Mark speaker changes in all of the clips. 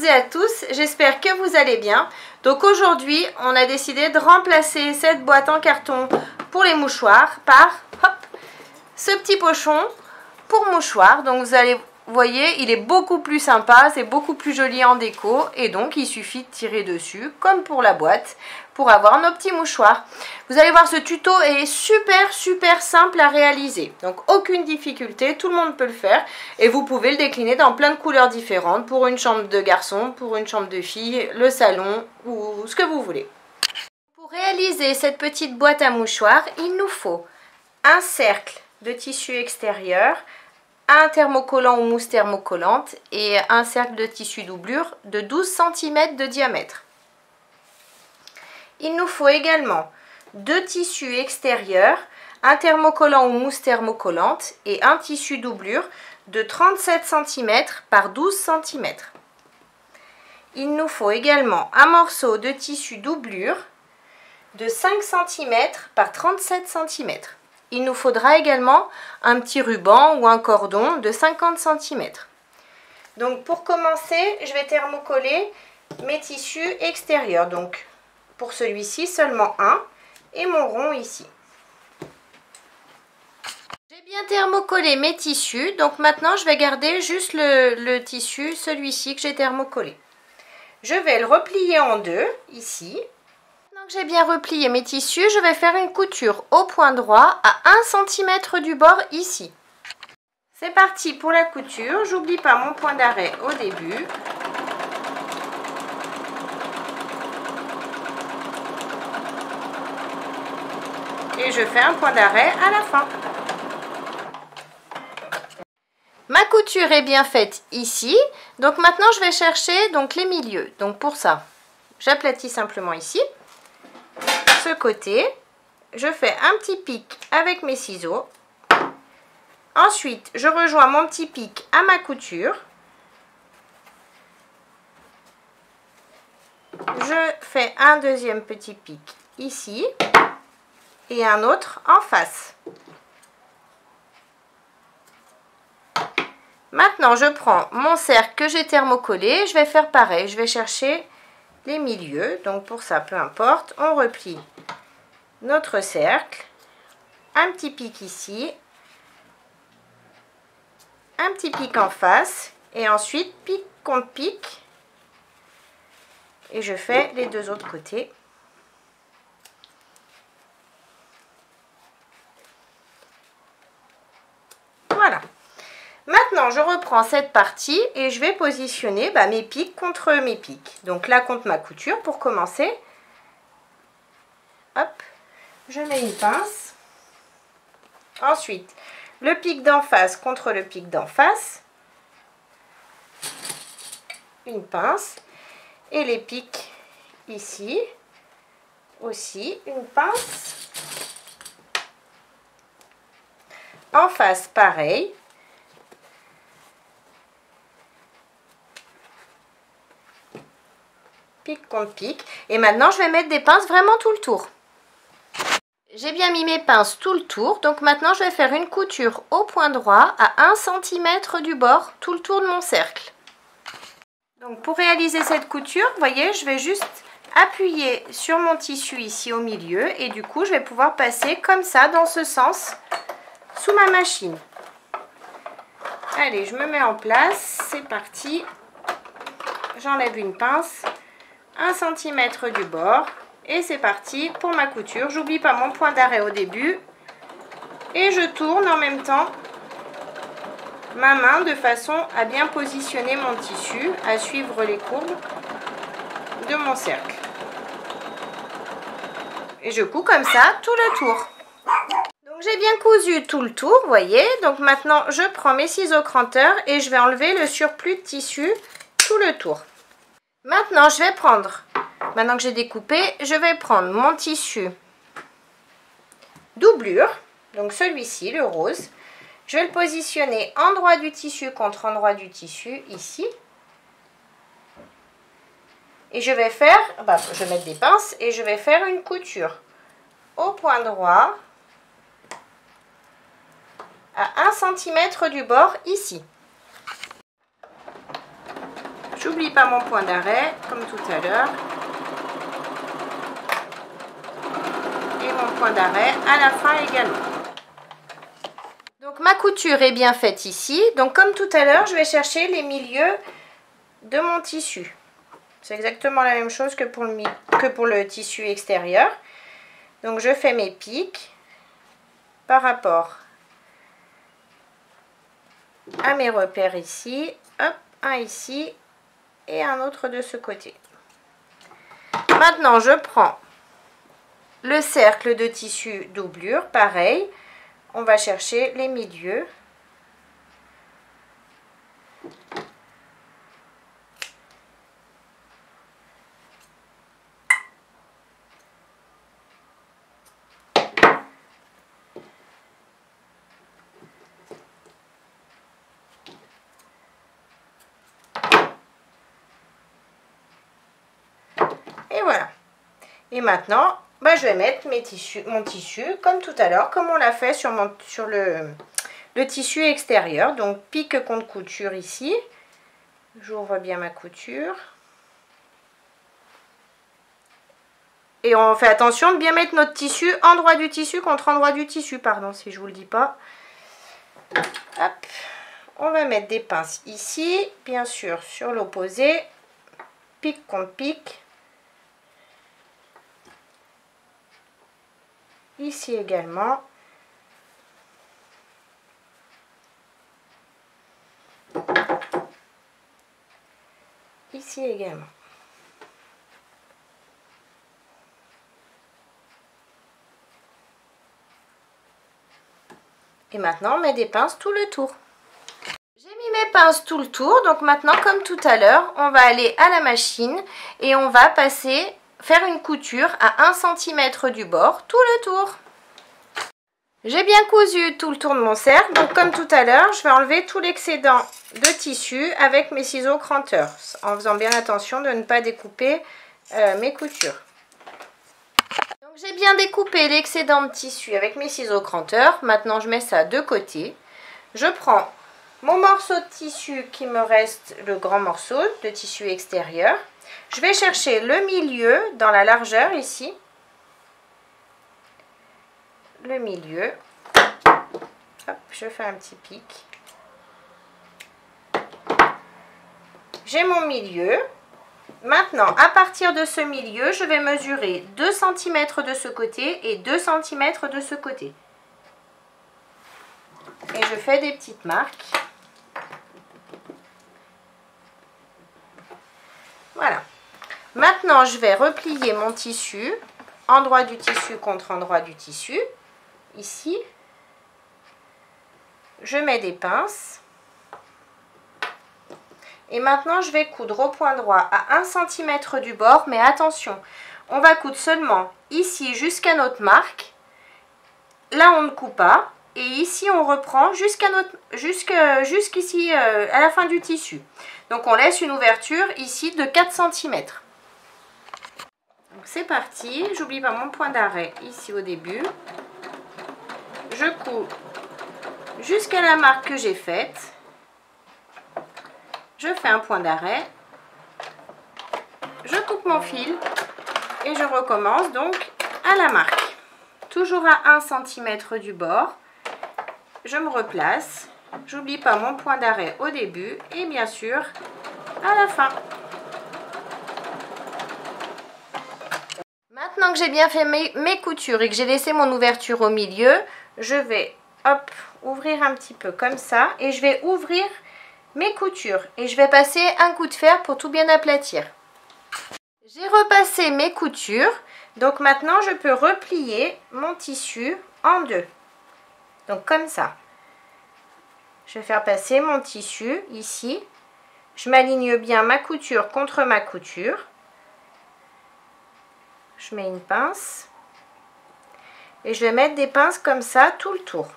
Speaker 1: toutes et à tous, j'espère que vous allez bien. Donc aujourd'hui, on a décidé de remplacer cette boîte en carton pour les mouchoirs par ce petit pochon pour mouchoirs. Donc vous voyez, il est beaucoup plus sympa, c'est beaucoup plus joli en déco et donc il suffit de tirer dessus comme pour la boîte pour avoir nos petits mouchoirs. Vous allez voir, ce tuto est super simple à réaliser, donc aucune difficulté, tout le monde peut le faire et vous pouvez le décliner dans plein de couleurs différentes pour une chambre de garçon, pour une chambre de fille, le salon ou ce que vous voulez. Pour réaliser cette petite boîte à mouchoirs, il nous faut un cercle de tissu extérieur, un thermocollant ou mousse thermocollante et un cercle de tissu doublure de 12 cm de diamètre. Il nous faut également deux tissus extérieurs, un thermocollant ou mousse thermocollante et un tissu doublure de 37 cm par 12 cm. Il nous faut également un morceau de tissu doublure de 5 cm par 37 cm. Il nous faudra également un petit ruban ou un cordon de 50 cm. Donc pour commencer, je vais thermocoller mes tissus extérieurs. Donc pour celui-ci, seulement un et mon rond ici. J'ai bien thermocollé mes tissus, donc maintenant je vais garder juste le tissu, celui-ci que j'ai thermocollé. Je vais le replier en deux ici. J'ai bien replié mes tissus, je vais faire une couture au point droit à 1 cm du bord ici. C'est parti pour la couture, j'oublie pas mon point d'arrêt au début. Et je fais un point d'arrêt à la fin. Ma couture est bien faite ici, donc maintenant je vais chercher donc les milieux. Donc pour ça, j'aplatis simplement ici. Ce côté, je fais un petit pic avec mes ciseaux. Ensuite, je rejoins mon petit pic à ma couture. Je fais un deuxième petit pic ici et un autre en face. Maintenant, je prends mon cercle que j'ai thermocollé. Je vais faire pareil, je vais chercher les milieux, donc pour ça peu importe, on replie notre cercle, un petit pic ici, un petit pic en face et ensuite pic contre pic et je fais les deux autres côtés. Voilà. Maintenant, je reprends cette partie et je vais positionner mes pics contre mes pics. Donc là, contre ma couture, pour commencer, hop, je mets une pince. Ensuite, le pic d'en face contre le pic d'en face. Une pince. Et les pics ici, aussi, une pince. En face, pareil. Pic contre pic. Et maintenant, je vais mettre des pinces vraiment tout le tour. J'ai bien mis mes pinces tout le tour. Donc maintenant, je vais faire une couture au point droit à 1 cm du bord, tout le tour de mon cercle. Donc pour réaliser cette couture, vous voyez, je vais juste appuyer sur mon tissu ici au milieu. Et du coup, je vais pouvoir passer comme ça, dans ce sens, sous ma machine. Allez, je me mets en place. C'est parti. J'enlève une pince. 1 cm du bord et c'est parti pour ma couture. J'oublie pas mon point d'arrêt au début et je tourne en même temps ma main de façon à bien positionner mon tissu, à suivre les courbes de mon cercle. Et je couds comme ça tout le tour. Donc j'ai bien cousu tout le tour, vous voyez. Donc maintenant je prends mes ciseaux cranteurs et je vais enlever le surplus de tissu tout le tour. Maintenant, maintenant que j'ai découpé, je vais prendre mon tissu doublure, donc celui-ci, le rose. Je vais le positionner endroit du tissu contre endroit du tissu, ici. Et je vais faire, je vais mettre des pinces et je vais faire une couture au point droit à 1 cm du bord, ici. J'oublie pas mon point d'arrêt, comme tout à l'heure. Et mon point d'arrêt à la fin également. Donc ma couture est bien faite ici. Donc comme tout à l'heure, je vais chercher les milieux de mon tissu. C'est exactement la même chose que pour le tissu extérieur. Donc je fais mes pics par rapport à mes repères ici. Hop, un ici et un autre de ce côté. Maintenant je prends le cercle de tissu doublure, pareil. On va chercher les milieux. Et voilà. Et maintenant, je vais mettre mon tissu comme tout à l'heure, comme on l'a fait sur le tissu extérieur. Donc pique contre couture ici. J'ouvre bien ma couture. Et on fait attention de bien mettre notre tissu, endroit du tissu contre endroit du tissu, pardon si je vous le dis pas. Hop. On va mettre des pinces ici, bien sûr sur l'opposé, pique contre pique. Ici également. Ici également. Et maintenant, on met des pinces tout le tour. J'ai mis mes pinces tout le tour. Donc maintenant, comme tout à l'heure, on va aller à la machine et on va faire une couture à 1 cm du bord tout le tour. J'ai bien cousu tout le tour de mon cercle. Donc comme tout à l'heure, je vais enlever tout l'excédent de tissu avec mes ciseaux cranteurs, en faisant bien attention de ne pas découper mes coutures. Donc j'ai bien découpé l'excédent de tissu avec mes ciseaux cranteurs. Maintenant je mets ça de côté. Je prends mon morceau de tissu qui me reste, le grand morceau de tissu extérieur. Je vais chercher le milieu dans la largeur ici. Le milieu. Hop, je fais un petit pic. J'ai mon milieu. Maintenant, à partir de ce milieu, je vais mesurer 2 cm de ce côté et 2 cm de ce côté. Et je fais des petites marques. Voilà. Maintenant, je vais replier mon tissu, endroit du tissu contre endroit du tissu. Ici, je mets des pinces. Et maintenant, je vais coudre au point droit à 1 cm du bord. Mais attention, on va coudre seulement ici jusqu'à notre marque. Là, on ne coupe pas. Et ici, on reprend jusqu'ici à la fin du tissu. Donc, on laisse une ouverture ici de 4 cm. Donc, c'est parti. J'oublie pas mon point d'arrêt ici au début. Je couds jusqu'à la marque que j'ai faite. Je fais un point d'arrêt. Je coupe mon fil et je recommence donc à la marque. Toujours à 1 cm du bord. Je me replace. J'oublie pas mon point d'arrêt au début et bien sûr à la fin. Maintenant que j'ai bien fait mes coutures et que j'ai laissé mon ouverture au milieu, je vais ouvrir un petit peu comme ça et je vais ouvrir mes coutures et je vais passer un coup de fer pour tout bien aplatir. J'ai repassé mes coutures, donc maintenant je peux replier mon tissu en deux. Donc comme ça. Je vais faire passer mon tissu ici. Je m'aligne bien ma couture contre ma couture. Je mets une pince. Et je vais mettre des pinces comme ça tout le tour.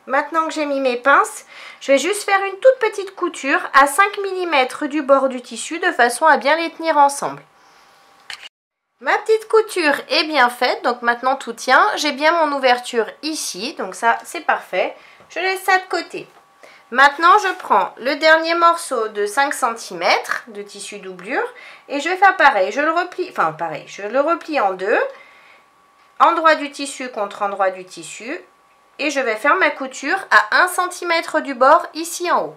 Speaker 1: Maintenant que j'ai mis mes pinces, je vais juste faire une toute petite couture à 5 mm du bord du tissu de façon à bien les tenir ensemble. Ma petite couture est bien faite, donc maintenant tout tient. J'ai bien mon ouverture ici, donc ça c'est parfait. Je laisse ça de côté. Maintenant je prends le dernier morceau de 5 cm de tissu doublure et je vais faire pareil. Je le replie en deux, endroit du tissu contre endroit du tissu, et je vais faire ma couture à 1 cm du bord ici en haut.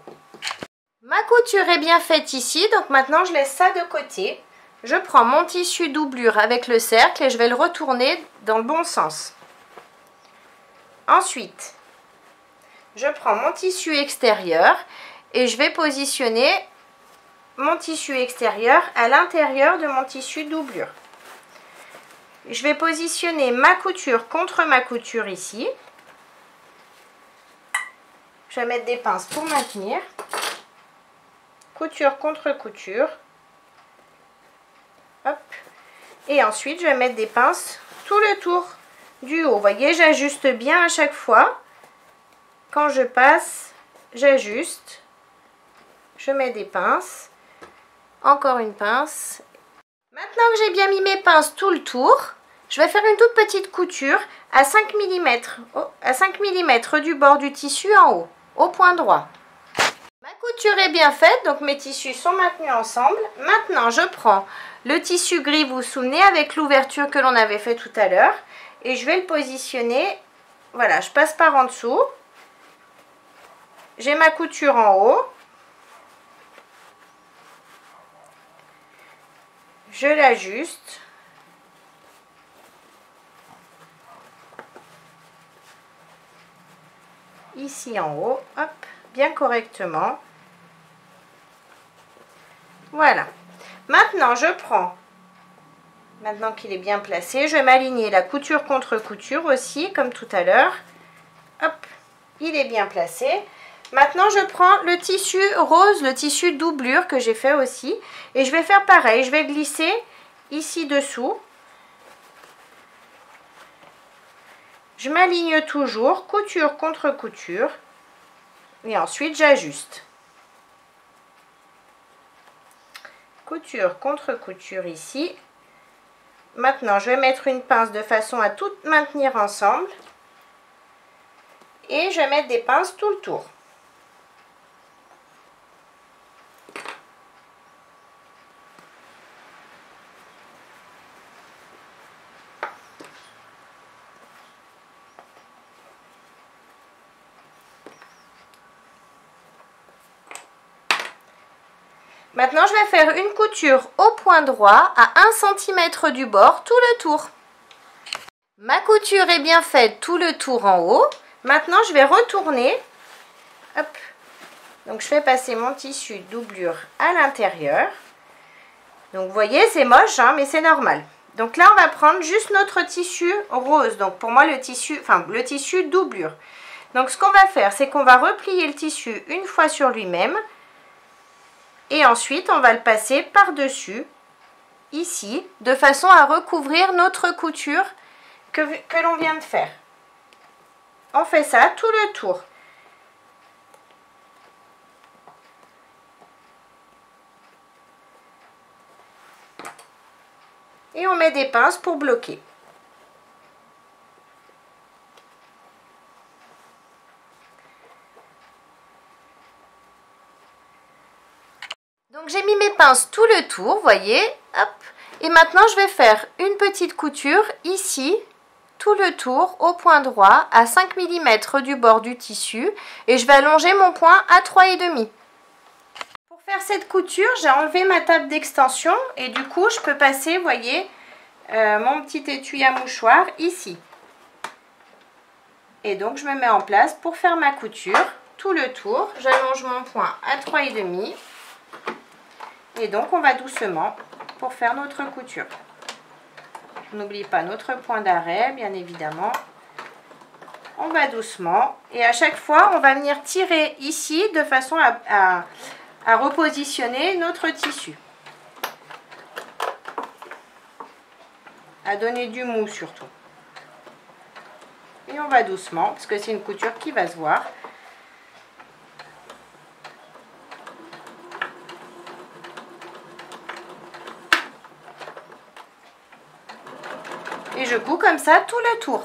Speaker 1: Ma couture est bien faite ici, donc maintenant je laisse ça de côté. Je prends mon tissu doublure avec le cercle et je vais le retourner dans le bon sens. Ensuite, je prends mon tissu extérieur et je vais positionner mon tissu extérieur à l'intérieur de mon tissu doublure. Je vais positionner ma couture contre ma couture ici. Je vais mettre des pinces pour maintenir. Couture contre couture. Hop. Et ensuite, je vais mettre des pinces tout le tour du haut. Vous voyez, j'ajuste bien à chaque fois. Quand je passe, j'ajuste. Je mets des pinces. Encore une pince. Maintenant que j'ai bien mis mes pinces tout le tour, je vais faire une toute petite couture à 5 mm du bord du tissu en haut, au point droit. Ma couture est bien faite, donc mes tissus sont maintenus ensemble. Maintenant, je prends le tissu gris, vous vous souvenez, avec l'ouverture que l'on avait fait tout à l'heure. Et je vais le positionner, voilà, je passe par en dessous. J'ai ma couture en haut. Je l'ajuste. Ici en haut, hop, bien correctement. Voilà. Maintenant, je prends, maintenant qu'il est bien placé, je vais m'aligner la couture contre couture aussi, comme tout à l'heure. Hop, il est bien placé. Maintenant, je prends le tissu rose, le tissu doublure que j'ai fait aussi. Et je vais faire pareil, je vais glisser ici dessous. Je m'aligne toujours, couture contre couture. Et ensuite, j'ajuste. Couture contre couture ici. Maintenant, je vais mettre une pince de façon à tout maintenir ensemble. Et je vais mettre des pinces tout le tour. Maintenant, je vais faire une couture au point droit à 1 cm du bord tout le tour. Ma couture est bien faite tout le tour en haut. Maintenant, je vais retourner. Hop. Donc, je fais passer mon tissu doublure à l'intérieur. Donc, vous voyez, c'est moche, hein, mais c'est normal. Donc là, on va prendre juste notre tissu rose. Donc, pour moi, le tissu doublure. Donc, ce qu'on va faire, c'est qu'on va replier le tissu une fois sur lui-même. Et ensuite, on va le passer par-dessus, ici, de façon à recouvrir notre couture que l'on vient de faire. On fait ça tout le tour. Et on met des pinces pour bloquer. Donc j'ai mis mes pinces tout le tour, vous voyez, hop. Et maintenant je vais faire une petite couture ici, tout le tour au point droit, à 5 mm du bord du tissu. Et je vais allonger mon point à 3,5. Pour faire cette couture, j'ai enlevé ma table d'extension et du coup je peux passer, vous voyez, mon petit étui à mouchoir ici. Et donc je me mets en place pour faire ma couture tout le tour. J'allonge mon point à 3,5. Et donc, on va doucement pour faire notre couture. On n'oublie pas notre point d'arrêt, bien évidemment. On va doucement. Et à chaque fois, on va venir tirer ici de façon à repositionner notre tissu. À donner du mou surtout. Et on va doucement, parce que c'est une couture qui va se voir. je couds comme ça tout le tour.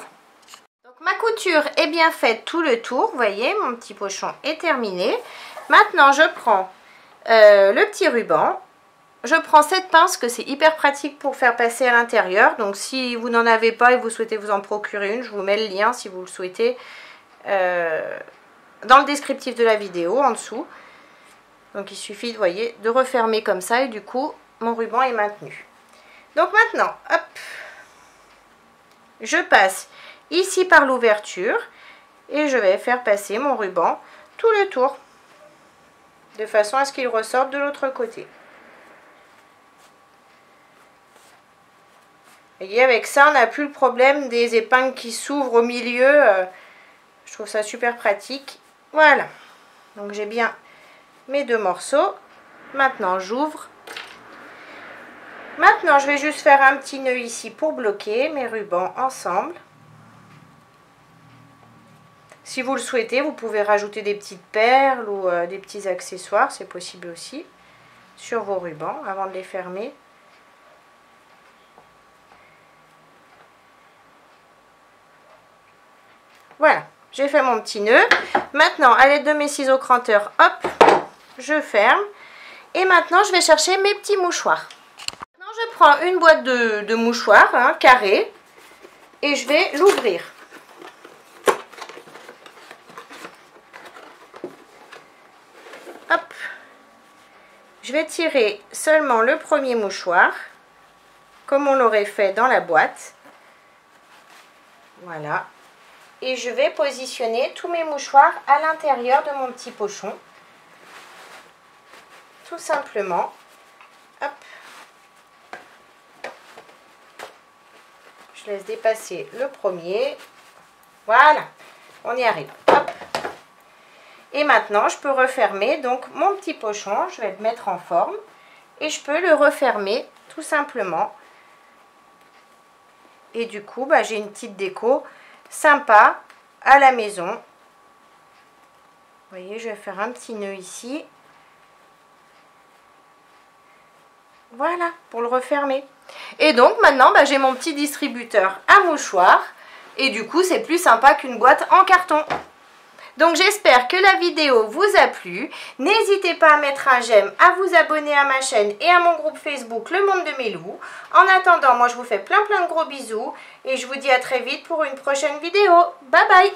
Speaker 1: Donc ma couture est bien faite tout le tour. Vous voyez, mon petit pochon est terminé. Maintenant, je prends le petit ruban. Je prends cette pince que c'est hyper pratique pour faire passer à l'intérieur. Donc si vous n'en avez pas et vous souhaitez vous en procurer une, je vous mets le lien si vous le souhaitez dans le descriptif de la vidéo en dessous. Donc il suffit, vous voyez, de refermer comme ça et du coup mon ruban est maintenu. Donc maintenant, hop, je passe ici par l'ouverture et je vais faire passer mon ruban tout le tour de façon à ce qu'il ressorte de l'autre côté. Vous voyez, avec ça, on n'a plus le problème des épingles qui s'ouvrent au milieu. Je trouve ça super pratique. Voilà. Donc, j'ai bien mes deux morceaux. Maintenant, j'ouvre. Maintenant, je vais juste faire un petit nœud ici pour bloquer mes rubans ensemble. Si vous le souhaitez, vous pouvez rajouter des petites perles ou des petits accessoires. C'est possible aussi sur vos rubans avant de les fermer. Voilà, j'ai fait mon petit nœud. Maintenant, à l'aide de mes ciseaux cranteurs, hop, je ferme. Et maintenant, je vais chercher mes petits mouchoirs. Maintenant, je prends une boîte de mouchoirs, carré, et je vais l'ouvrir. Hop. Je vais tirer seulement le premier mouchoir, comme on l'aurait fait dans la boîte. Voilà. Et je vais positionner tous mes mouchoirs à l'intérieur de mon petit pochon. Tout simplement. Hop. Je laisse dépasser le premier. Voilà. On y arrive. Hop. Et maintenant, je peux refermer donc mon petit pochon. Je vais le mettre en forme. Et je peux le refermer tout simplement. Et du coup, j'ai une petite déco sympa à la maison. Vous voyez, je vais faire un petit nœud ici. Voilà, pour le refermer. Et donc maintenant, j'ai mon petit distributeur à mouchoirs. Et du coup, c'est plus sympa qu'une boîte en carton. Donc j'espère que la vidéo vous a plu. N'hésitez pas à mettre un j'aime, à vous abonner à ma chaîne et à mon groupe Facebook Le Monde de Mélou. En attendant, moi je vous fais plein de gros bisous et je vous dis à très vite pour une prochaine vidéo. Bye bye!